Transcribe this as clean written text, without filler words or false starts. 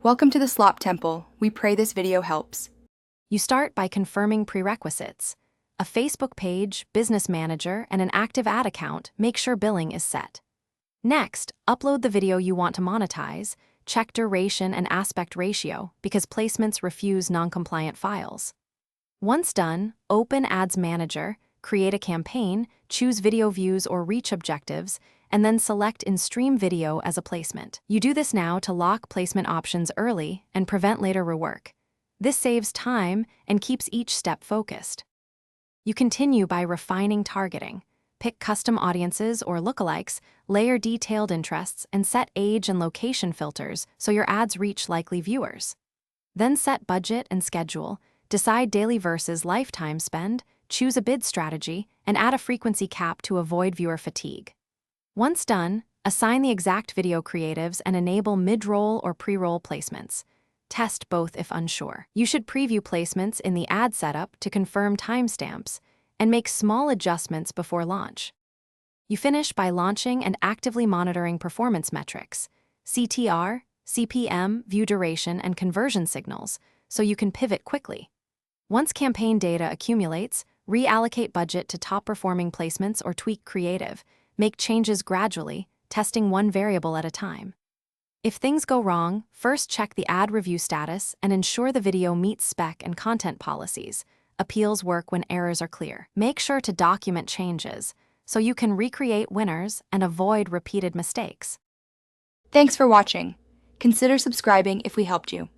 Welcome to the Slop Temple. We pray this video helps. You start by confirming prerequisites. A Facebook page, business manager, and an active ad account make sure billing is set. Next, upload the video you want to monetize, check duration and aspect ratio because placements refuse non-compliant files. Once done, open Ads Manager, create a campaign, choose video views or reach objectives, and then select InStream Video as a placement. You do this now to lock placement options early and prevent later rework. This saves time and keeps each step focused. You continue by refining targeting. Pick custom audiences or lookalikes, layer detailed interests, and set age and location filters so your ads reach likely viewers. Then set budget and schedule, decide daily versus lifetime spend, choose a bid strategy, and add a frequency cap to avoid viewer fatigue. Once done, assign the exact video creatives and enable mid-roll or pre-roll placements. Test both if unsure. You should preview placements in the ad setup to confirm timestamps and make small adjustments before launch. You finish by launching and actively monitoring performance metrics, CTR, CPM, view duration, and conversion signals, so you can pivot quickly. Once campaign data accumulates, reallocate budget to top-performing placements or tweak creative. Make changes gradually, testing one variable at a time. If things go wrong, first check the ad review status and ensure the video meets spec and content policies. Appeals work when errors are clear. Make sure to document changes so you can recreate winners and avoid repeated mistakes. Thanks for watching. Consider subscribing if we helped you.